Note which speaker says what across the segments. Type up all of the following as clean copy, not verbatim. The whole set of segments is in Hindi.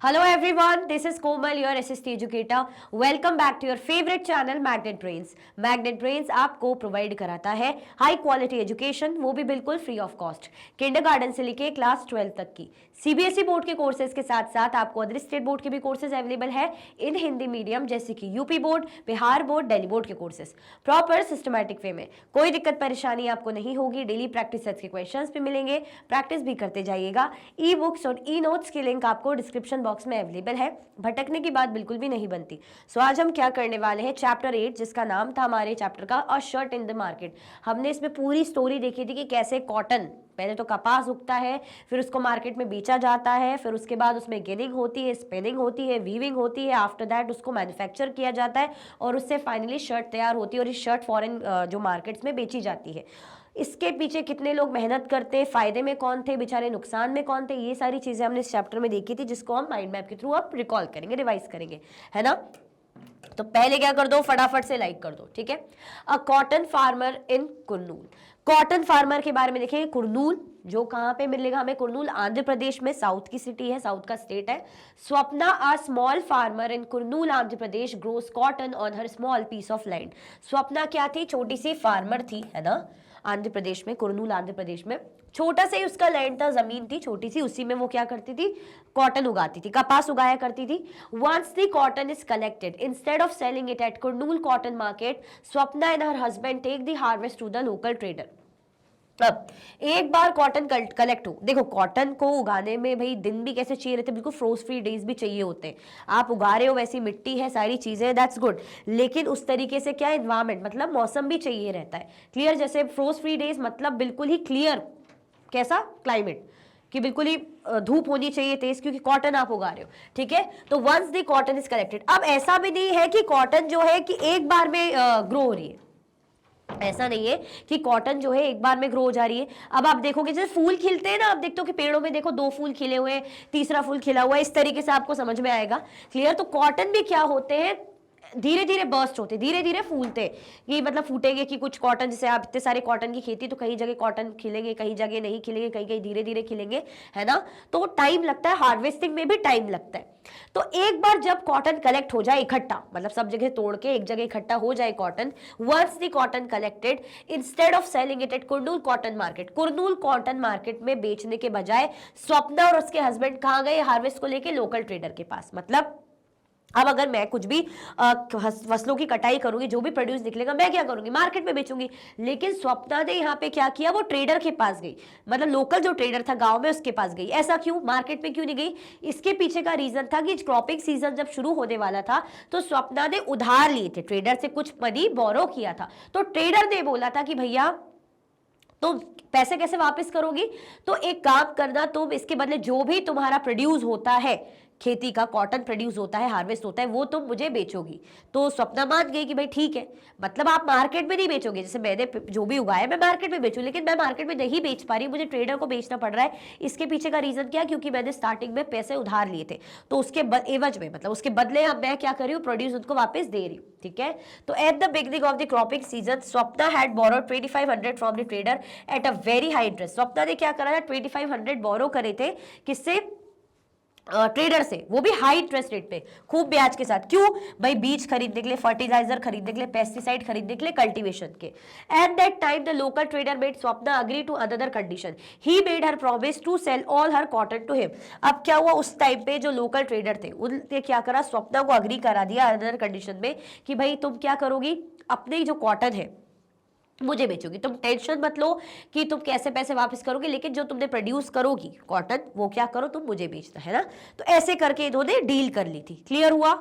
Speaker 1: Hello everyone, this is Komal, your SST educator. Welcome back to your favorite channel Magnet Brains. Magnet Brains आपको प्रोवाइड कराता है हाई क्वालिटी एजुकेशन, वो भी बिल्कुल फ्री ऑफ कॉस्ट। किंडरगार्टन से लेके क्लास 12 तक की सीबीएसई बोर्ड के कोर्सेज के साथ साथ आपको अदर स्टेट बोर्ड के भी कोर्सेज अवेलेबल है इन हिंदी मीडियम, जैसे कि UP board, Bihar board, Delhi board के कोर्सेज प्रॉपर सिस्टमैटिक वे में। कोई दिक्कत परेशानी आपको नहीं होगी। डेली प्रैक्टिस सेट्स के क्वेश्चंस भी मिलेंगे, प्रैक्टिस भी करते जाइएगा। ई बुक्स और ई नोट्स की लिंक आपको डिस्क्रिप्शन बॉक्स में अवेलेबल है। भटकने की बात बिल्कुल भी नहीं बनती। सो आज हम क्या करने वाले हैं, चैप्टर 8 जिसका नाम था हमारे चैप्टर का अ शर्ट इन द मार्केट। हमने इसमें पूरी स्टोरी देखी थी कि कैसे कॉटन, पहले तो कपास उगता है, फिर उसको मार्केट में बेचा जाता है, फिर उसके बाद उसमें गिनिंग होती है, स्पिनिंग होती है, वीविंग होती है, आफ्टर दैट उसको मैन्युफैक्चर किया जाता है और उससे फाइनली शर्ट तैयार होती है और ये शर्ट फॉरेन जो मार्केट्स में बेची जाती है। इसके पीछे कितने लोग मेहनत करते, फायदे में कौन थे, बेचारे नुकसान में कौन थे, ये सारी चीजें हमने इस चैप्टर में देखी थी, जिसको हम माइंड मैप के थ्रू अब रिकॉल करेंगे, रिवाइज करेंगे, है ना। तो पहले क्या कर दो, फटाफट से लाइक कर दो, ठीक है। अ cotton farmer in Kurnool. Cotton farmer के बारे में देखेंगे। कुरनूल जो कहाँ पे मिलेगा हमें, कुरनूल आंध्र प्रदेश में, साउथ की सिटी है, साउथ का स्टेट है। Swapna a small farmer in Kurnool Andhra Pradesh grows cotton on her small piece of land. Swapna क्या थी, छोटी सी फार्मर थी, है ना, आंध्र प्रदेश में, कुरनूल आंध्र प्रदेश में। छोटा सा ही उसका लैंड था, जमीन थी छोटी सी, उसी में वो क्या करती थी, कॉटन उगाती थी, कपास उगाया करती थी। Once the cotton is collected, instead of selling it at Kurnool cotton market, Swapna and her husband take the harvest to the local trader. अब एक बार कॉटन कलेक्ट हो, देखो कॉटन को उगाने में भाई दिन भी कैसे चाहिए रहते, बिल्कुल फ्रोज फ्री डेज भी चाहिए होते हैं। आप उगा रहे हो, वैसी मिट्टी है, सारी चीजें, दैट्स गुड, लेकिन उस तरीके से क्या एनवायरमेंट, मतलब मौसम भी चाहिए रहता है क्लियर। जैसे फ्रोज फ्री डेज मतलब बिल्कुल ही क्लियर, कैसा क्लाइमेट कि बिल्कुल ही धूप होनी चाहिए तेज, क्योंकि कॉटन आप उगा रहे हो, ठीक है। तो once the cotton is collected, अब ऐसा भी नहीं है कि कॉटन जो है कि एक बार में ग्रो हो रही है, ऐसा नहीं है कि कॉटन जो है एक बार में ग्रो हो जा रही है। अब आप देखोगे जैसे फूल खिलते हैं ना, आप देखते हो कि पेड़ों में देखो 2 फूल खिले हुए हैं, तीसरा फूल खिला हुआ है, इस तरीके से आपको समझ में आएगा, क्लियर। तो कॉटन भी क्या होते हैं, धीरे धीरे बर्स्ट होते, धीरे धीरे फूलते, ये मतलब फूटेंगे कि कुछ कॉटन, जैसे आप इतने सारे कॉटन की खेती, तो कहीं जगह कॉटन खिलेंगे, कहीं जगह नहीं खिलेंगे, कहीं कहीं धीरे धीरे खिलेंगे, है ना। तो टाइम लगता है, हार्वेस्टिंग में भी टाइम लगता है। तो एक बार जब कॉटन कलेक्ट हो जाए इकट्ठा, मतलब सब जगह तोड़ के एक जगह इकट्ठा हो जाए cotton, once the cotton collected, instead of selling it at Kurnool cotton market, Kurnool cotton market में बेचने के बजाय स्वप्ना और उसके हस्बैंड कहाँ गए, हार्वेस्ट को लेके लोकल ट्रेडर के पास। मतलब अब अगर मैं कुछ भी फसलों की कटाई करूंगी, जो भी प्रोड्यूस निकलेगा मैं क्या करूंगी, मार्केट में बेचूंगी। लेकिन स्वप्ना ने यहाँ पे क्या किया, वो ट्रेडर के पास गई, मतलब लोकल जो ट्रेडर था गांव में उसके पास गई। ऐसा क्यों, मार्केट में क्यों नहीं गई, इसके पीछे का रीजन था कि क्रॉपिंग सीजन जब शुरू होने वाला था तो स्वप्ना ने उधार लिए थे, ट्रेडर से कुछ मनी बोरो किया था। तो ट्रेडर ने बोला था कि भैया तो पैसे कैसे वापस करोगी, तो एक काम करना, तुम इसके बदले जो भी तुम्हारा प्रोड्यूस होता है, खेती का कॉटन प्रोड्यूस होता है, हार्वेस्ट होता है, वो तुम मुझे बेचोगी। तो स्वप्ना मान गई कि भाई ठीक है, मतलब आप मार्केट में नहीं बेचोगे, जैसे मैंने जो भी उगाया मैं मार्केट में बेचूं, लेकिन मैं मार्केट में नहीं बेच पा रही, मुझे ट्रेडर को बेचना पड़ रहा है। इसके पीछे का रीजन क्या, क्योंकि मैंने स्टार्टिंग में पैसे उधार लिए थे, तो उसके एवज में, मतलब उसके बदले अब मैं क्या कर रही हूँ, प्रोड्यूस उनको वापस दे रही हूँ, ठीक है। तो at the beginning of the cropping season Swapna had borrowed 2500 from the trader at a very high interest. Swapna ने क्या करा था, 2500 बोरो करे थे, किससे, ट्रेडर से, वो भी हाई इंटरेस्ट रेट पे, खूब ब्याज के साथ। क्यों भाई, बीज खरीदने के लिए, फर्टिलाइजर खरीदने के लिए, पेस्टिसाइड खरीदने के लिए, कल्टीवेशन के। At that time the local trader made Swapna agree to another condition, he made her promise to sell all her cotton to him. अब क्या हुआ, उस टाइम पे जो लोकल ट्रेडर थे उन्होंने क्या करा, स्वप्ना को अग्री करा दिया अनदर कंडीशन में कि भाई तुम क्या करोगी, अपने जो कॉटन है मुझे बेचोगी, तुम टेंशन मत लो कि तुम कैसे पैसे वापस करोगे, लेकिन जो तुमने प्रोड्यूस करोगी कॉटन, वो क्या करो, तुम मुझे बेचना, है ना। तो ऐसे करके इन्होंने डील कर ली थी, क्लियर हुआ।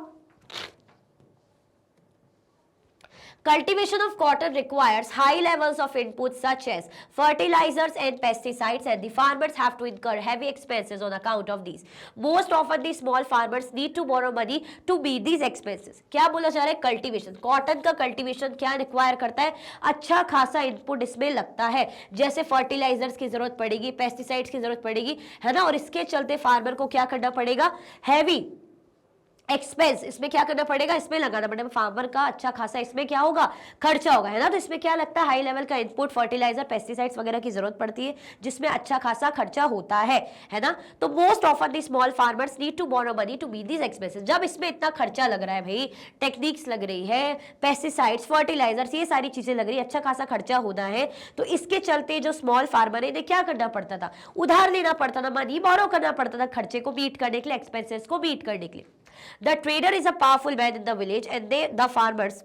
Speaker 1: Cultivation of cotton requires high levels of inputs such as fertilizers and pesticides, and the farmers have to incur heavy expenses on account of these. Most often the small farmers need to borrow money to meet these expenses. क्या बोला जा रहा है, कल्टीवेशन, कॉटन का कल्टीवेशन क्या रिक्वायर करता है, अच्छा खासा इनपुट इसमें लगता है, जैसे फर्टिलाइजर्स की जरूरत पड़ेगी, पेस्टिसाइड्स की जरूरत पड़ेगी, है ना। और इसके चलते फार्मर को क्या करना पड़ेगा, हैवी एक्सपेंस, इसमें क्या करना पड़ेगा, इसमें लगाना पड़ेगा, फार्मर का अच्छा खासा इसमें क्या होगा, खर्चा होगा, है ना। तो इसमें क्या लगता है, हाई लेवल का इनपुट, फर्टिलाइजर, पेस्टिसाइड्स वगैरह की जरूरत पड़ती है, जिसमें अच्छा खासा खर्चा होता है ना। तो most often the small farmers need to borrow money to meet these expenses. जब इसमें इतना खर्चा लग रहा है भाई, टेक्निक्स लग रही है, पेस्टिसाइड्स, फर्टिलाइजर्स, ये सारी चीजें लग रही है, अच्छा खासा खर्चा होना है, तो इसके चलते जो स्मॉल फार्मर है, इन्हें क्या करना पड़ता था, उधार लेना पड़ता था, मनी बोरो करना पड़ता था, खर्चे को मीट करने के लिए, एक्सपेंसेस को मीट करने के लिए। The trader is a powerful man in the village, and the farmers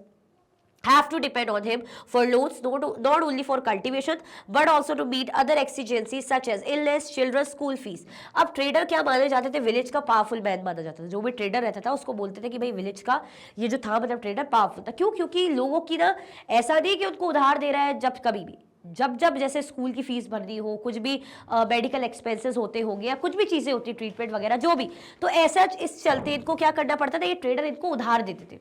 Speaker 1: have to depend on him for loans, not only for cultivation but also to meet other exigencies such as illness, children's school fees. अब ट्रेडर क्या माने जाते थे, विलेज का पावरफुल मैन माना जाता था। जो भी ट्रेडर रहता था उसको बोलते थे कि भाई विलेज का ये जो था मतलब ट्रेडर पावरफुल था। क्यों? क्योंकि लोगों की ना, ऐसा नहीं कि उनको उधार दे रहा है, जब कभी भी जब जब जैसे स्कूल की फीस भरनी हो, कुछ भी मेडिकल एक्सपेंसेस होते होंगे या कुछ भी चीजें होती, ट्रीटमेंट वगैरह जो भी, तो ऐसा इस चलते इनको क्या करना पड़ता था, ये ट्रेडर इनको उधार देते थे,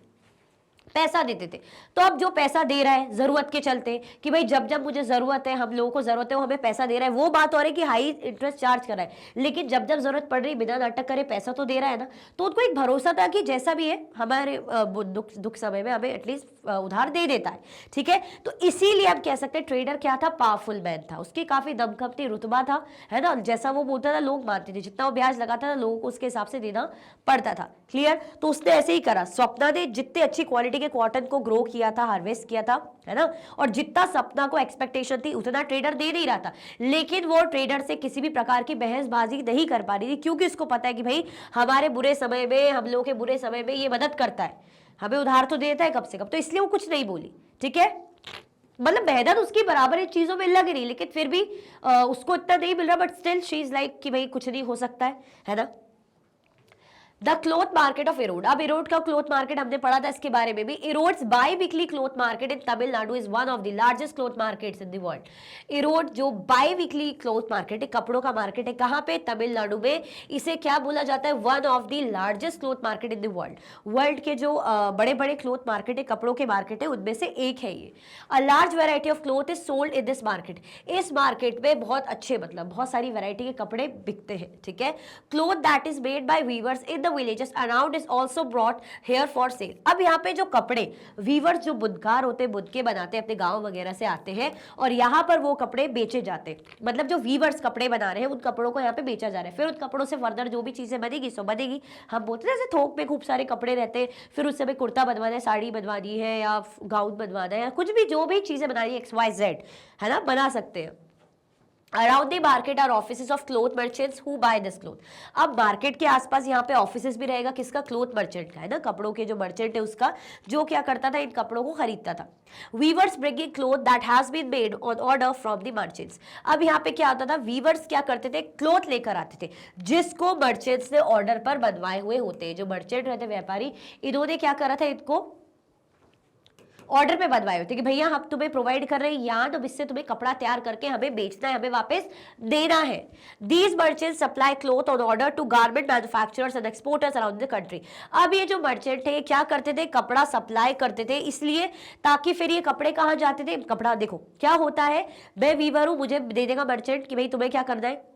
Speaker 1: पैसा देते थे। तो अब जो पैसा दे रहा है जरूरत के चलते, कि भाई जब जब मुझे जरूरत है, हम लोगों को जरूरत है, वो हमें पैसा दे रहा है, वो बात हो रही है कि हाई इंटरेस्ट चार्ज कर रहा है, लेकिन जब जब जरूरत पड़ रही, बिना नाटक करे पैसा तो दे रहा है ना। तो उनको एक भरोसा था कि जैसा भी है हमारे दुख समय में हमें एटलीस्ट उधार दे देता है, ठीक है। तो इसीलिए हम कह सकते हैं ट्रेडर क्या था, पावरफुल मैन था, उसकी काफी दमखम थी, रुतबा था, है ना। जैसा वो बोलता था लोग मानते थे, जितना वो ब्याज लगाता था लोगों को उसके हिसाब से देना पड़ता था। क्लियर? तो उसने ऐसे ही करा। स्वप्ना ने जितने अच्छी क्वालिटी के कॉटन को ग्रो किया था, हार्वेस्ट किया था, है ना, और जितना सपना को एक्सपेक्टेशन थी उतना ट्रेडर दे नहीं रहा था, लेकिन वो ट्रेडर से किसी भी प्रकार की बहसबाजी नहीं कर पा रही थी, क्योंकि उसको पता है कि भाई हमारे बुरे समय में, हम लोगों के बुरे समय में ये मदद करता है, हमें उधार तो देता है कम से कम, तो इसलिए वो कुछ नहीं बोली, ठीक है। मतलब मेहनत उसकी बराबर इन चीजों में लग रही, लेकिन फिर भी उसको इतना नहीं मिल रहा, but still she is like कि भाई कुछ नहीं हो सकता है ना। The cloth market of Erode. अब इरोड का क्लोथ मार्केट हमने पढ़ा था, इसके बारे में भी। Erodes by weekly cloth market in Tamil Nadu is one of the largest cloth markets in the world. Erode जो बाई वीकली क्लोथ मार्केट है, कपड़ों का मार्केट है, कहाँ पे, तमिलनाडु में। इसे क्या बोला जाता है, one of the largest cloth market in the world. World के जो बड़े बड़े क्लोथ मार्केट है, कपड़ों के मार्केट है, उनमें से एक है ये। A large variety of cloth is sold in this market. इस मार्केट में बहुत अच्छे, मतलब बहुत सारी वेराइटी के कपड़े बिकते हैं, ठीक है। Cloth that is made by viewers in villages around is also brought here for sale। अब यहाँ पे जो कपड़े वीवर्स, जो बुनकार होते हैं, बुन के बनाते हैं, अपने गांव वगैरह से आते हैं और यहाँ पर वो कपड़े बेचे जाते हैं। मतलब जो वीवर्स कपड़े बना रहे हैं, उन कपड़ों को यहाँ पे बेचा जा रहा है, फिर उन कपड़ों से फर्दर जो भी चीजें बनेगी सो बनेगी। हम बोलते हैं जैसे थोक में खूब सारे कपड़े रहते हैं, फिर उससे हमें कुर्ता बनवाना है, साड़ी बनवानी है, या गाउन बनवाना है, या कुछ भी जो भी चीजें बनानी है, XYZ, है ना, बना सकते हैं। Around the market are offices of cloth merchants who buy this cloth. अब मार्केट के आसपास यहाँ पे ऑफिसेज भी रहेगा, किसका, क्लोथ मर्चेंट का, है ना, कपड़ों के जो मर्चेंट है उसका, जो क्या करता था, इन कपड़ों को खरीदता था। Weavers bringing cloth that has been made on order from the merchants. अब यहाँ पे क्या होता था, वीवर्स क्या करते थे, क्लोथ लेकर आते थे जिसको मर्चेंट्स ने ऑर्डर पर बनवाए हुए होते हैं। जो मर्चेंट रहते, व्यापारी, इन्होंने क्या करा था, इनको ऑर्डर पे बनवाए होते कि भैया हम तुम्हें प्रोवाइड कर रहे हैं यार्न, अब इससे तुम्हें कपड़ा तैयार करके हमें बेचना है, हमें वापस देना है। These merchant supply cloth on order to garment manufacturers and exporters around the country. अब ये जो मर्चेंट थे क्या करते थे, कपड़ा सप्लाई करते थे, इसलिए ताकि फिर ये कपड़े कहाँ जाते थे, कपड़ा देखो क्या होता है, मैं वीवर हूं, मुझे दे देगा मर्चेंट कि भाई तुम्हें क्या करना है,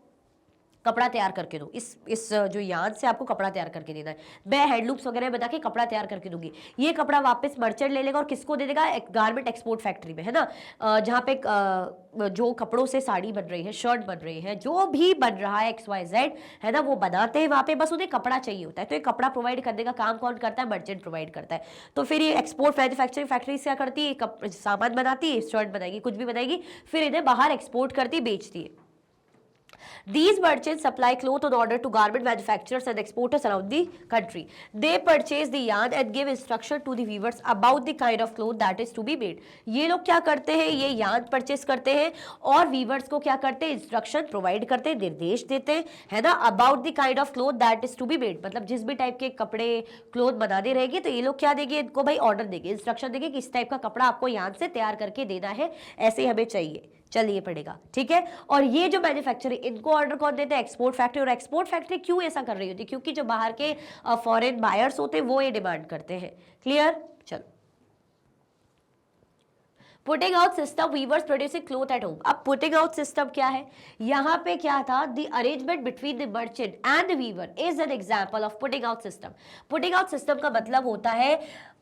Speaker 1: कपड़ा तैयार करके दो, इस जो यार्न से आपको कपड़ा तैयार करके देना है, मैं हैंडलूम्स वगैरह बता के कपड़ा तैयार करके दूंगी। ये कपड़ा वापस मर्चेंट ले लेगा और किसको दे देगा, एक गारमेंट एक्सपोर्ट फैक्ट्री में, है ना, जहाँ पे जो कपड़ों से साड़ी बन रही है, शर्ट बन रही है, जो भी बन रहा है XYZ, है ना, वो बनाते हैं वहाँ पे, बस उन्हें कपड़ा चाहिए होता है। तो ये कपड़ा प्रोवाइड करने का काम कौन करता है, मर्चेंट प्रोवाइड करता है। तो फिर ये एक्सपोर्ट मैन्युफैक्चरिंग फैक्ट्री क्या करती है, सामान बनाती है, शर्ट बनाएगी, कुछ भी बनाएगी, फिर इन्हें बाहर एक्सपोर्ट करती, बेचती है। These merchants supply cloth on order to garment manufacturers and exporters around the country. They purchase the yarn and give instruction to the weavers about the kind of cloth that is to be made. ये लोग क्या करते हैं, ये yarn परचेस करते हैं और वीवर्स को क्या करते हैं, इंस्ट्रक्शन प्रोवाइड करते हैं, निर्देश देते हैं, है ना, about the kind of cloth that is to be made. मतलब जिस भी टाइप के कपड़े क्लोथ बनाने रहेंगे तो ये लोग क्या देंगे, इनको भाई ऑर्डर देंगे, इंस्ट्रक्शन देंगे कि इस टाइप का कपड़ा आपको yarn से तैयार करके देना है, ऐसे हमें चाहिए, चलिए पड़ेगा, ठीक है। और ये जो मैन्युफैक्चरिंग, इनको ऑर्डर कौन देते हैं, एक्सपोर्ट फैक्ट्री। और एक्सपोर्ट फैक्ट्री क्यों ऐसा कर रही होती है, क्योंकि जो बाहर के फॉरेन बायर्स होते हैं वो ये डिमांड करते हैं। क्लियर, चलो। Putting out system, weavers producing cloth at home. अब पुटिंग आउट सिस्टम क्या है, यहाँ पे क्या था, the arrangement between the merchant and the weaver is an example of putting out system. Putting out system का मतलब होता है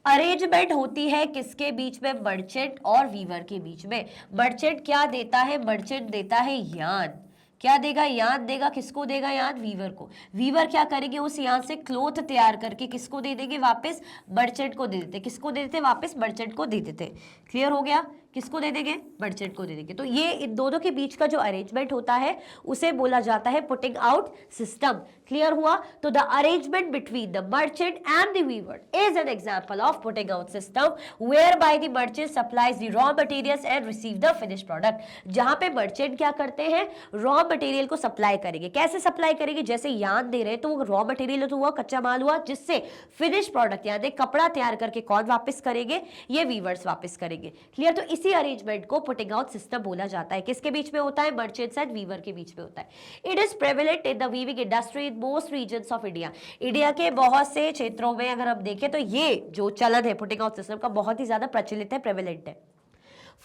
Speaker 1: अरेंजमेंट होती है किसके बीच में, मर्चेंट और वीवर के बीच में। मर्चेंट क्या देता है, मर्चेंट देता है यार्न, क्या देगा, यार्न देगा, किसको देगा, यार्न, वीवर को। वीवर क्या करेंगे, उस यार्न से क्लोथ तैयार करके किसको दे देंगे, वापस मर्चेंट को दे देते, किसको दे देते, वापस मर्चेंट को दे देते। क्लियर हो गया, किसको दे देंगे, मर्चेंट को दे देंगे। तो ये इन दोनों के बीच का जो अरेंजमेंट होता है उसे बोला जाता है पुटिंग आउट सिस्टम। क्लियर हुआ, तो the arrangement between the merchant and the weaver is an example of putting out system whereby the merchant supplies the raw materials and receive the finish product. जहां पे मर्चेंट क्या करते हैं, रॉ मटेरियल को सप्लाई करेंगे। कैसे सप्लाई करेंगे, जैसे यार्न दे रहे हैं तो वो रॉ मटेरियल तो हुआ, कच्चा माल हुआ, जिससे फिनिश प्रोडक्ट यानी कपड़ा तैयार करके कौन वापस करेंगे, ये वीवर्स वापस करेंगे। क्लियर, तो इसी अरेंजमेंट को पुटिंग आउट सिस्टम बोला जाता है। किसके बीच में होता है, मर्चेंट्स एंड वीवर के बीच में होता है। It is prevalent in the weaving industry in most regions of India. India के बहुत से क्षेत्रों में अगर हम देखें तो ये जो चलन है पुटिंग आउट सिस्टम का बहुत ही ज्यादा प्रचलित है, प्रेवलेंट है।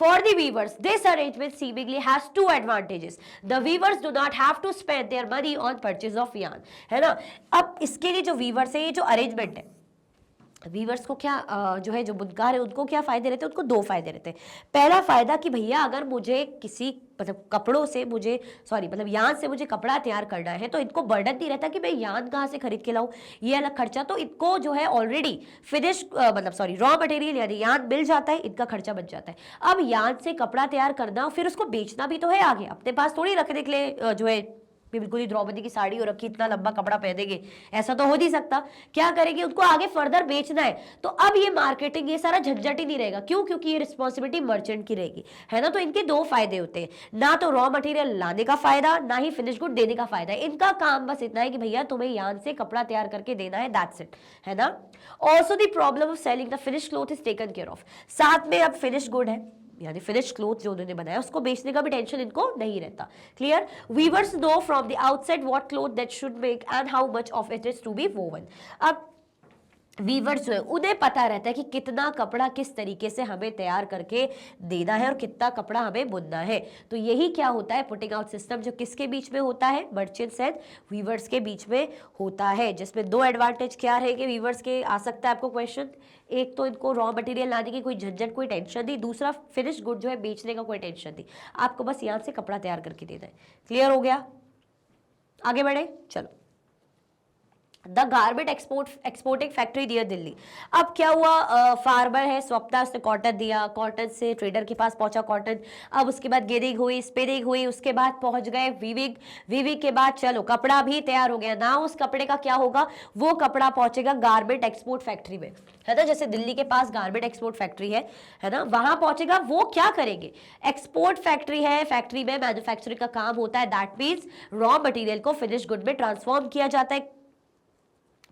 Speaker 1: For the weavers, this arrangement seemingly has two advantages. The weavers do not have to spend their money on purchase of yarn, है ना। अब इसके लिए जो weavers है, ये जो arrangement है, वीवर्स को क्या जो है, जो बुनकार है उनको क्या फायदे रहते हैं, उनको दो फायदे रहते हैं। पहला फायदा कि भैया अगर मुझे किसी मतलब कपड़ों से मुझे मतलब यान से मुझे कपड़ा तैयार करना है तो इनको बर्डन नहीं रहता कि मैं यान कहाँ से खरीद के लाऊं, ये अलग खर्चा। तो इनको जो है ऑलरेडी फिनिश रॉ मटेरियल यानी यान मिल जाता है, इनका खर्चा बच जाता है। अब यान से कपड़ा तैयार करना फिर उसको बेचना भी तो है आगे, अपने पास थोड़ी रखने के लिए जो है बिल्कुल ही द्रौपदी की साड़ी हो रखी, इतना लंबा कपड़ा पहनेंगे, ऐसा तो हो नहीं सकता। क्या करेंगे, उनको आगे फर्दर बेचना है। तो अब ये मार्केटिंग, ये सारा झंझट ही नहीं रहेगा। क्यों, क्योंकि ये रिस्पॉन्सिबिलिटी मर्चेंट की रहेगी, है ना। तो इनके दो फायदे होते हैं, ना तो रॉ मटेरियल लाने का फायदा, ना ही फिनिश गुड देने का फायदा। इनका काम बस इतना है कि भैया तुम्हें यान से कपड़ा तैयार करके देना है, दैट्स इट, है ना। Also the problem of selling the finish cloth is taken care of. साथ में अब फिनिश गुड है यानी फिनिश क्लोथ जो उन्होंने बनाया उसको बेचने का भी टेंशन इनको नहीं रहता। Clear, weavers know from the outside what cloth that should make and how much of it is to be woven. अब वीवर्स जो है उन्हें पता रहता है कि कितना कपड़ा किस तरीके से हमें तैयार करके देना है और कितना कपड़ा हमें बुनना है। तो यही क्या होता है पुटिंग आउट सिस्टम, जो किसके बीच में होता है, मर्चेंट्स एंड वीवर्स के बीच में होता है। जिसमें दो एडवांटेज क्या रहेंगे वीवर्स के, आ सकता है आपको क्वेश्चन। एक तो इनको रॉ मटेरियल लाने की कोई झंझट, कोई टेंशन नहीं। दूसरा फिनिश गुड जो है बेचने का कोई टेंशन नहीं, आपको बस यहाँ से कपड़ा तैयार करके देना है। क्लियर हो गया, आगे बढ़े, चलो। The garment exporting factory near Delhi. अब क्या हुआ, फार्मर है स्वप्ना, उसने कॉटन दिया, कॉटन से ट्रेडर के पास पहुंचा कॉटन। अब उसके बाद गेरिंग हुई, स्पिनिंग हुई, उसके बाद पहुंच गए वीविंग, वीविंग के बाद चलो कपड़ा भी तैयार हो गया ना। उस कपड़े का क्या होगा, वो कपड़ा पहुंचेगा गारमेंट एक्सपोर्ट फैक्ट्री में, है ना। जैसे दिल्ली के पास गारमेंट एक्सपोर्ट फैक्ट्री है ना, वहां पहुंचेगा। वो क्या करेंगे, एक्सपोर्ट फैक्ट्री है, फैक्ट्री में मैन्युफैक्चरिंग का काम होता है। दैट मीन्स रॉ मटेरियल को फिनिश गुड में ट्रांसफॉर्म किया जाता है,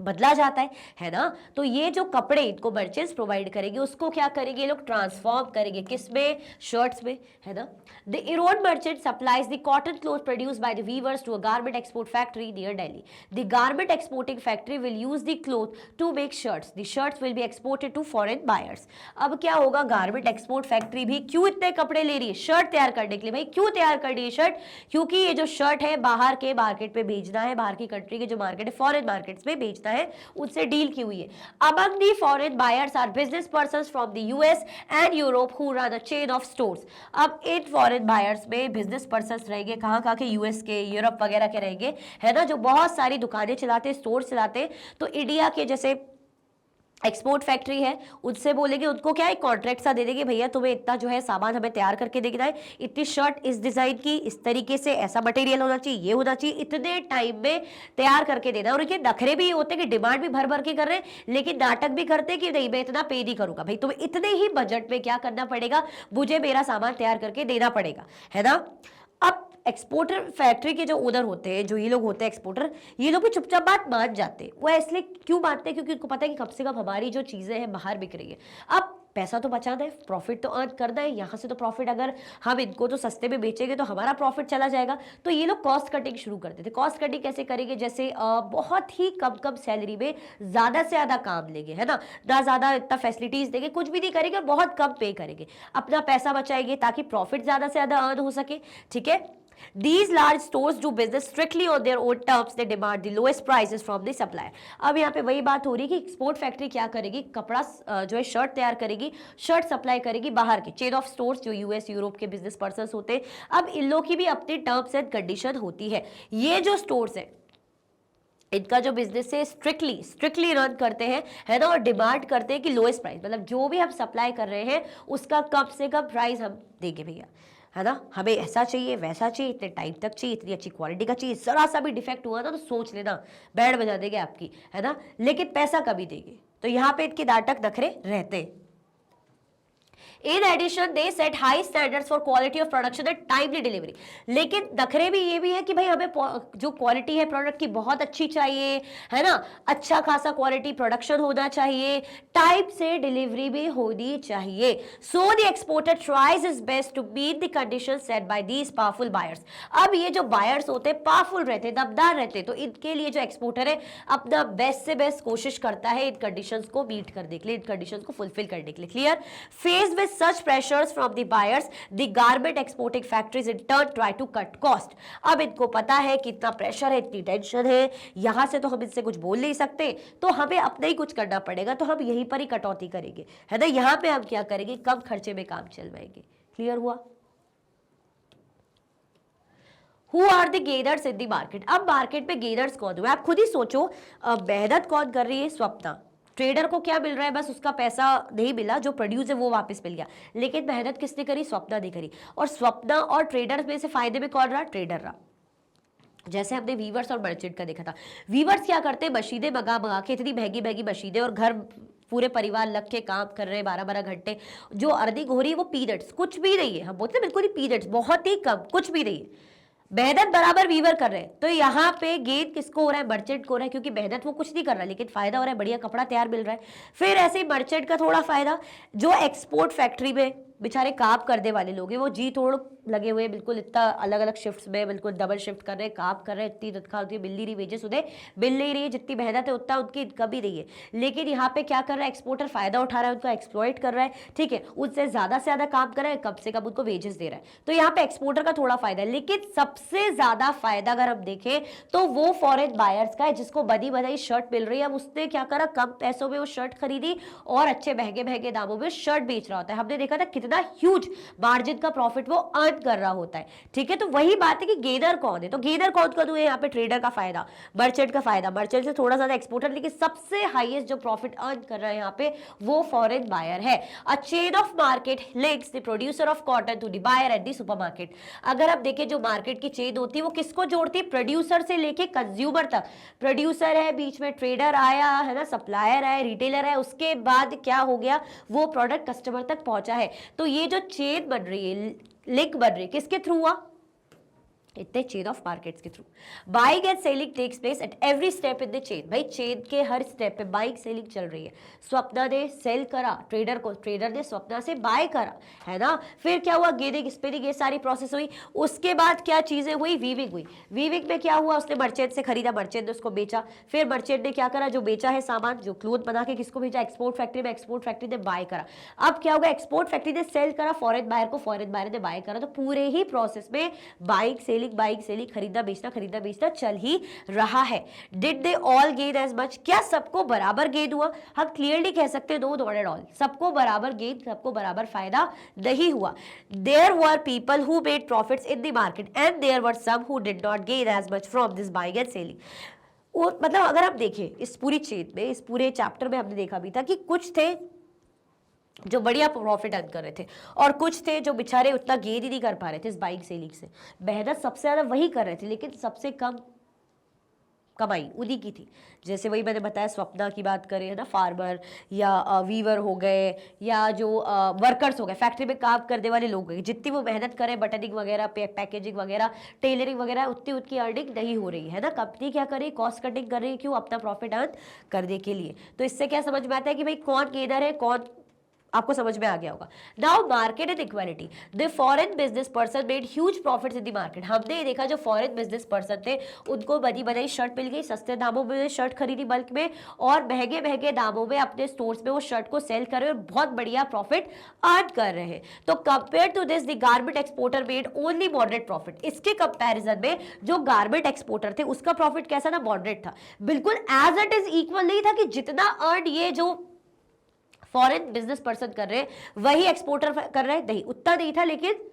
Speaker 1: बदला जाता है ना। तो ये जो कपड़े इनको मर्चेंट्स प्रोवाइड करेंगे उसको क्या करेंगे, ये लोग ट्रांसफॉर्म करेंगे किसमें, शर्ट्स में, है ना। The Erode merchant supplies the cotton cloth produced by the weavers to a garment export factory near Delhi. The garment exporting factory will use the cloth to make shirts. The shirts will be exported to foreign buyers. अब क्या होगा, गारमेंट एक्सपोर्ट फैक्ट्री भी क्यों इतने कपड़े ले रही है, शर्ट तैयार करने के लिए। भाई क्यों तैयार कर रही है शर्ट, क्योंकि ये जो शर्ट है बाहर के मार्केट में भेजना है, बाहर की कंट्री के जो मार्केट है, फॉरेन मार्केट्स में भेजना है, उनसे डील की हुई है। Among the foreign buyers are business persons from the US and Europe who run a chain of stores. अब इन फॉरेन बायर्स में बिजनेस पर्सन्स रहेंगे, कहाँ के, यूएस के, यूरोप वगैरह के रहेंगे, है ना, जो बहुत सारी दुकानें चलाते, स्टोर चलाते। तो इंडिया के जैसे एक्सपोर्ट फैक्ट्री है, उनसे बोलेंगे, उनको क्या है कॉन्ट्रैक्ट सा दे देंगे, भैया तुम्हें इतना जो है सामान हमें तैयार करके देना है, इतनी शर्ट इस डिजाइन की, इस तरीके से, ऐसा मटेरियल होना चाहिए, ये होना चाहिए, इतने टाइम में तैयार करके देना। और इनके नखरे भी ये होते हैं कि डिमांड भी भर भर के कर रहे हैं, लेकिन नाटक भी करते हैं कि नहीं मैं इतना पे नहीं करूंगा। भाई तुम्हें इतने ही बजट में क्या करना पड़ेगा, मुझे मेरा सामान तैयार करके देना पड़ेगा, है ना। अब एक्सपोर्टर फैक्ट्री के जो ओनर होते हैं, जो ये लोग होते हैं एक्सपोर्टर, ये लोग भी चुपचाप बात मान जाते हैं। वो इसलिए क्यों मानते हैं, क्योंकि उनको पता है कि कम से कम हमारी जो चीजें हैं बाहर बिक रही है। अब पैसा तो बचाना है, प्रॉफिट तो अर्न करना है, यहाँ से तो प्रॉफिट अगर हम इनको तो सस्ते में बेचेंगे तो हमारा प्रॉफिट चला जाएगा। तो ये लोग कॉस्ट कटिंग शुरू करते थे। कॉस्ट कटिंग कैसे करेंगे, जैसे बहुत ही कम कम सैलरी में ज़्यादा से ज़्यादा काम लेंगे, है ना ज़्यादा इतना फैसिलिटीज़ देंगे, कुछ भी नहीं करेंगे और बहुत कम पे करेंगे, अपना पैसा बचाएंगे ताकि प्रॉफिट ज़्यादा से ज़्यादा अर्न हो सके। ठीक है, These large stores do business strictly on their own terms. They demand the lowest prices from the supplier. अब यहाँ पे वही बात हो रही है कि एक्सपोर्ट फैक्ट्री क्या करेगी, कपड़ा जो है शर्ट तैयार करेगी, शर्ट सप्लाई करेगी बाहर के चेन ऑफ स्टोर्स जो यूएस यूरोप के बिजनेस पर्सन होते हैं। अब इन लोग की भी अपनी टर्म्स एंड कंडीशन होती है। ये जो स्टोर्स है इनका जो बिजनेस है स्ट्रिक्टली रन करते हैं, है ना, और डिमांड करते हैं कि लोएस्ट प्राइस, मतलब जो भी हम सप्लाई कर रहे हैं उसका कम से कम प्राइस हम देंगे भैया, है ना, हमें ऐसा चाहिए वैसा चाहिए, इतने टाइम तक चाहिए, इतनी अच्छी क्वालिटी का चाहिए, जरा सा भी डिफेक्ट हुआ ना तो सोच लेना बैंड बजा देंगे आपकी, है ना, लेकिन पैसा कभी देंगे। तो यहाँ पे इनके नाटक नखरे रहते हैं। In addition, they set high standards for quality of production and timely delivery. लेकिन नखरे भी ये भी है कि भाई हमें जो क्वालिटी है प्रोडक्ट की बहुत अच्छी चाहिए, है ना, अच्छा खासा क्वालिटी प्रोडक्शन होना चाहिए, टाइम से डिलीवरी भी होनी चाहिए। So the exporter tries his best to meet the conditions set by these powerful buyers. अब ये जो बायर्स होते हैं पावरफुल रहते हैं, दमदार रहते हैं, तो इनके लिए जो एक्सपोर्टर है अपना बेस्ट से बेस्ट कोशिश करता है इन कंडीशंस को मीट करने के लिए, इन कंडीशंस को फुलफिल करने के लिए। Clear? Faced with such pressures from the buyers, the garment exporting factories in turn try to cut cost. अब इनको पता है कि इतना प्रेशर है, इतनी टेंशन है, यहां से तो हम इनसे कुछ बोल नहीं सकते, तो हमें अपना ही कुछ करना पड़ेगा, तो हम यहीं पर ही कटौती करेंगे, है ना, यहां पे हम क्या करेंगे, कम खर्चे में काम चलवाएंगे। क्लियर हुआ? Who are the gainers in the market? अब मार्केट में गेनर्स कौन हुए, आप खुद ही सोचो। मेहनत कौन कर रही है? स्वप्ना। ट्रेडर को क्या मिल रहा है, बस उसका पैसा नहीं मिला, जो प्रोड्यूस है वो वापस मिल गया, लेकिन मेहनत किसने करी? स्वप्ना ने करी। और स्वप्ना और ट्रेडर में से फायदे में कौन रहा? ट्रेडर रहा। जैसे हमने वीवर्स और मर्चेंट का देखा था। वीवर्स क्या करते हैं, मशीनें मंगा के, इतनी महंगी महंगी मशीनें, और घर पूरे परिवार लग के काम कर रहे हैं 12-12 घंटे, जो अर्निंग हो रही है वो पीरियड्स, कुछ भी नहीं है, हम बोलते हैं बिल्कुल ही पीरियड्स, बहुत ही कम, कुछ भी नहीं है, मेहनत बराबर वीवर कर रहे हैं। तो यहाँ पे गेन किसको हो रहा है? मर्चेंट को हो रहा है, क्योंकि मेहनत वो कुछ नहीं कर रहा है लेकिन फायदा हो रहा है, बढ़िया कपड़ा तैयार मिल रहा है। फिर ऐसे ही मर्चेंट का थोड़ा फायदा, जो एक्सपोर्ट फैक्ट्री में बेचारे काम करने वाले लोग हैं, वो जी तोड़ लगे हुए, बिल्कुल इतना अलग अलग शिफ्ट्स में बिल्कुल डबल शिफ्ट कर रहे हैं, काम कर रहे हैं, इतनी तनख्वाह होती है, मिल नहीं रही, वेजेस उन्हें मिल नहीं रही है, जितनी मेहनत है उतना उनकी इनकम भी नहीं है। लेकिन यहाँ पे क्या कर रहा है, एक्सपोर्टर फायदा उठा रहा है, उनका एक्सप्लॉइट कर रहा है, ठीक है, उनसे ज्यादा काम कर रहा है, कम से कम उनको वेजेस दे रहा है, तो यहाँ पे एक्सपोर्टर का थोड़ा फायदा है। लेकिन सबसे ज्यादा फायदा अगर हम देखें तो वो फॉरेन बायर्स का है, जिसको बनी बनाई शर्ट मिल रही है। अब उसने क्या करा, कम पैसों में वो शर्ट खरीदी और अच्छे महंगे महंगे दामों में शर्ट बेच रहा होता है। हमने देखा था कितना ह्यूज मार्जिन का प्रॉफिट वो अर्न कर रहा होता है, ठीक है। तो वही बात है कि गेनर कौन है, तो गेनर कौन कौन हुए यहाँ पे? ट्रेडर का फायदा, मर्चेंट का फायदा, मर्चेंट से थोड़ा ज्यादा एक्सपोर्टर, लेकिन सबसे हाईएस्ट जो प्रॉफिट अर्न कर रहा है यहाँ पे वो फॉरेन बायर है। A chain of market links the producer of cotton to the buyer at the supermarket. अगर आप देखें जो मार्केट की चेन होती है वो किसको जोड़ती है? प्रोड्यूसर से लेके कंज्यूमर तक। प्रोड्यूसर है, बीच में ट्रेडर आया, है ना, सप्लायर है, रिटेलर है, उसके बाद क्या हो गया, वो प्रोडक्ट कस्टमर तक पहुंचा है। तो ये जो चेन बन रही है, लिंक बन रही है, किसके थ्रू हुआ? इतने चेन ऑफ मार्केट्स के through. Buying and selling takes place at every step in the chain. भाई चेन के हर स्टेप पे बाइंग सेलिंग चल रही है। स्वप्ना ने सेल करा ट्रेडर को, ट्रेडर ने स्वप्ना से बाय करा, है ना। फिर क्या हुआ? गेनिंग, स्पिनिंग, ये सारी प्रोसेस हुई। उसके बाद क्या चीजें हुई? वीविंग हुई। वीविंग में क्या हुआ? उसने मर्चेंट से खरीदा, मर्चेंट ने उसको बेचा, फिर मर्चेंट ने क्या करा, जो बेचा है सामान, जो क्लोथ बना के किसको भेजा? एक्सपोर्ट फैक्ट्री में, एक्सपोर्ट फैक्ट्री ने बाय करा। अब क्या होगा? एक्सपोर्ट फैक्ट्री ने सेल करा फॉरेन बायर को, फॉरेन बायर ने बाय करा। तो पूरे ही प्रोसेस में बाइंग सेलिंग, खरीदना बेचना चल ही रहा है। Did they all gain as much? क्या सबको बराबर गेन हुआ? हम क्लियरली कह सकते हैं नो, नॉट एट ऑल। सबको बराबर गेन, सबको बराबर फायदा नहीं हुआ। There were people who made profits in the market and there were some who did not gain as much from this buying and selling. मतलब अगर आप देखें इस पूरी चेन में, इस पूरे चैप्टर में हमने देखा भी था कि कुछ थे जो बढ़िया प्रॉफिट अर्न कर रहे थे और कुछ थे जो बेचारे उतना गेन ही नहीं कर पा रहे थे इस बाइंग सेलिंग से। मेहनत सबसे ज्यादा वही कर रहे थे लेकिन सबसे कम कमाई उन्हीं की थी। जैसे वही मैंने बताया, स्वप्ना की बात करें, है ना, फार्मर या वीवर हो गए, या जो वर्कर्स हो गए, फैक्ट्री में काम करने वाले लोग गए, जितनी वो मेहनत करें बटनिंग वगैरह, पैकेजिंग वगैरह, टेलरिंग वगैरह, उतनी उनकी अर्निंग नहीं हो रही है ना। कंपनी क्या कर रही है? कॉस्ट कटिंग कर रही है। क्यों? अपना प्रॉफिट अर्न करने के लिए। तो इससे क्या समझ में आता है कि भाई कौन गेनर है, कौन आपको समझ में आ गया होगा। Now market and equality, the foreign business person made huge profits in the market. हमने देखा जो फॉरेन बिजनेस पर्सन थे उनको बनी बनाई शर्ट मिल गई, सस्ते दामों में शर्ट खरीदी बल्क में, और महंगे महंगे दामों में अपने स्टोर्स में वो शर्ट को सेल कर रहे हैं और बहुत बढ़िया प्रॉफिट अर्न कर रहे हैं। तो compare to this the garment exporter made only moderate profit. इसके कंपैरिजन में जो गारमेंट एक्सपोर्टर थे उसका प्रॉफिट कैसा था, मॉडरेट था, बिल्कुल एज इट इज इक्वल नहीं था कि जितना अर्न ये जो फॉरेन बिजनेस पर्सन कर रहे हैं वही एक्सपोर्टर कर रहे हैं, नहीं उतना नहीं था, लेकिन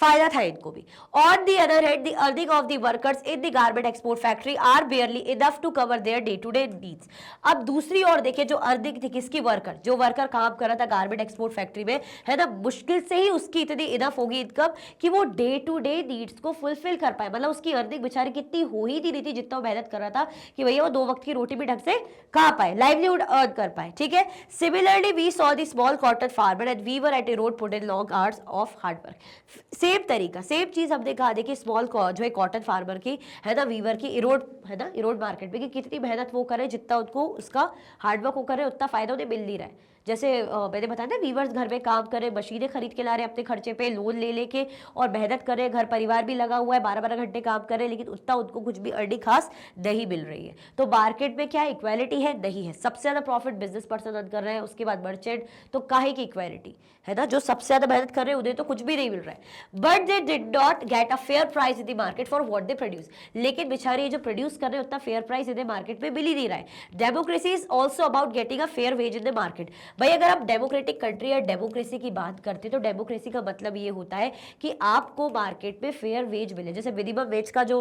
Speaker 1: फायदा था इनको भी। On the other hand the earning of the workers in the garment export factory are barely enough to cover their day to day needs. अब दूसरी ओर देखिए जो अर्निंग थी किसकी, वर्कर, जो वर्कर काम कर रहा था गारमेंट एक्सपोर्ट फैक्ट्री में, है ना, मुश्किल से ही उसकी इतनी इनफ होगी इनकम कि वो डे टू डे नीड्स को फुलफिल कर पाए। मतलब उसकी अर्निंग बेचारी कितनी हो ही नहीं थी जितना वो मेहनत कर रहा था कि भैया वो 2 वक्त की रोटी भी ढंग से खा पाए, लाइवलीहुड अर्न कर पाए, ठीक है। Similarly we saw the small cotton farmer and weaver at Erode put in long hours of hard work. Same तरीका, सेम चीज हमने कहा, देखिए स्मॉल जो है कॉटन फार्मर की, है ना, वीवर की, इरोड, है ना, इरोड मार्केट में कि कितनी मेहनत वो करे, जितना उनको उसका हार्डवर्क वो करे उतना फायदा उन्हें मिल नहीं रहा है। जैसे मैंने बताया ना, वीवर्स घर में काम करे, मशीनें खरीद के ला रहे अपने खर्चे पे, लोन ले लेके, और मेहनत करे, घर परिवार भी लगा हुआ है, 12-12 घंटे काम करे, लेकिन उतना उनको कुछ भी अर्निंग खास नहीं मिल रही है। तो मार्केट में क्या इक्वालिटी है, नहीं है। सबसे ज्यादा प्रॉफिट बिजनेस पर्सन अर्न कर रहे हैं, उसके बाद मर्चेंट, तो काहे की इक्वालिटी, है ना, जो सबसे ज्यादा मेहनत कर रहे हैं उन्हें तो कुछ भी नहीं मिल रहा है। But they did not get a fair price in the market for what they produce. लेकिन बेचारे जो प्रोड्यूस कर रहे हैं उतना फेयर प्राइस इन्हें मार्केट में मिल ही नहीं रहा है। Democracy is also about getting a fair ways in the market. भाई अगर आप डेमोक्रेटिक कंट्री या डेमोक्रेसी की बात करते तो डेमोक्रेसी का मतलब ये होता है कि आपको मार्केट में फेयर वेज मिले। जैसे मिनिमम वेज का जो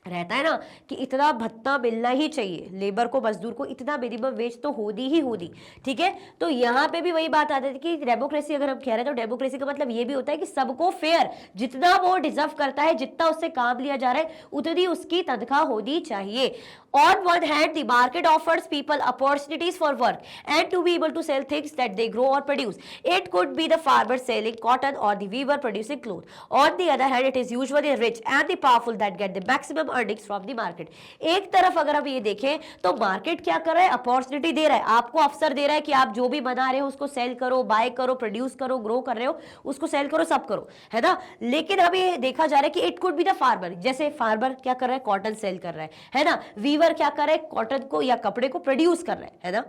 Speaker 1: रहता है ना कि इतना भत्ता मिलना ही चाहिए लेबर को, मजदूर को, इतना मिनिमम वेज तो होनी ही होनी, ठीक है। तो यहाँ पे भी वही बात आती है कि डेमोक्रेसी अगर हम कह रहे हैं तो डेमोक्रेसी का मतलब ये भी होता है कि सबको फेयर, जितना वो डिजर्व करता है, जितना उससे काम लिया जा रहा है उतनी उसकी तनख्वाह होनी चाहिए। On one hand, the market offers people opportunities for work and to be able to sell things that they grow or produce. It could be the farmer selling cotton or the weaver producing clothes. On the other hand, it is usually rich and the powerful that get the maximum earnings from the market. एक तरफ अगर आप ये देखें तो मार्केट क्या कर रहा है, अपॉर्चुनिटी दे रहा है, आपको अवसर दे रहा है कि आप जो भी बना रहे हो उसको सेल करो, बाय करो, प्रोड्यूस करो, ग्रो कर रहे हो उसको सेल करो, सब करो, है ना। लेकिन अब ये देखा जा रहा है कि it could be the farmer, जैसे फार्मर क्या कर रहा है, कॉटन सेल कर रहा है ना, वीवर क्या कर रहा है, कॉटन को या कपड़े को प्रोड्यूस कर रहा है ना।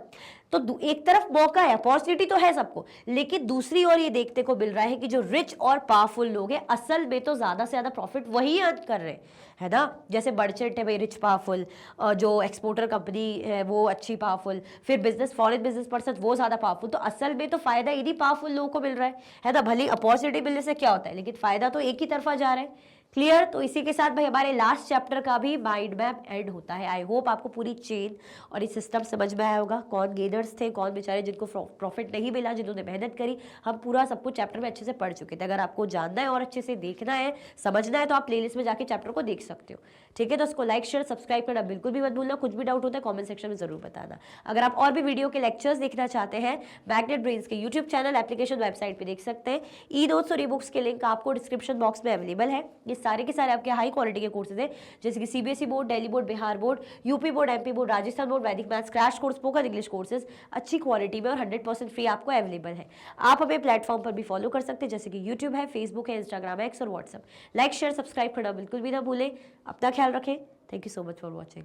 Speaker 1: तो एक तरफ मौका है, अपॉर्चुनिटी तो है सबको, लेकिन दूसरी ओर ये देखने को मिल रहा है कि जो रिच और पावरफुल लोग हैं असल में तो ज्यादा से ज्यादा प्रॉफिट वही अर्न कर रहे हैं, है ना। जैसे मर्चेंट है भाई रिच पावरफुल, जो एक्सपोर्टर कंपनी है वो अच्छी पावरफुल, फिर बिजनेस फॉरेन बिजनेस पर्सन वो ज्यादा पावरफुल। तो असल में तो फायदा इन्हीं पावरफुल लोगों को मिल रहा है ना। भले अपॉर्चुनिटी मिलने से क्या होता है, लेकिन फायदा तो एक ही तरफा जा रहा है। क्लियर। तो इसी के साथ भाई हमारे लास्ट चैप्टर का भी माइंड मैप एंड होता है। आई होप आपको पूरी चेन और ये सिस्टम समझ में आया होगा, कौन गेनर्स थे, कौन बेचारे जिनको प्रॉफिट नहीं मिला, जिन्होंने मेहनत करी, हम पूरा सब कुछ चैप्टर में अच्छे से पढ़ चुके थे। अगर आपको जानना है और अच्छे से देखना है, समझना है, तो आप प्लेलिस्ट में जाके चैप्टर को देख सकते हो, ठीक है। तो उसको लाइक शेयर सब्सक्राइब करना बिल्कुल भी मत भूलना। कुछ भी डाउट होता है कॉमेंट सेक्शन में जरूर बताना। अगर आप और भी वीडियो के लेक्चर्स देखना चाहते हैं, मैग्नेट ब्रेन्स के यूट्यूब चैनल, एप्लीकेशन, वेबसाइट पे देख सकते हैं। ई नोट्स और ई बुक्स के लिंक आपको डिस्क्रिप्शन बॉक्स में अवेलेबल है। ये सारे के सारे आपके हाई क्वालिटी के कोर्सेज है, जैसे कि CBSE board, Delhi board, Bihar board, UP board, MP board, Rajasthan board, वैदिक maths, crash course, spoken English courses अच्छी क्वालिटी में और 100% फ्री आपको अवेलेबल है। आप हमें प्लेटफॉर्म पर भी फॉलो कर सकते हैं, जैसे कि यूट्यूब है, फेसबुक है, इंस्टाग्राम है, एक्स और व्हाट्सएप। लाइक शेयर सब्सक्राइब करना बिल्कुल भी ना भूलें। अपना ख्याल रखें। Thank you so much for watching.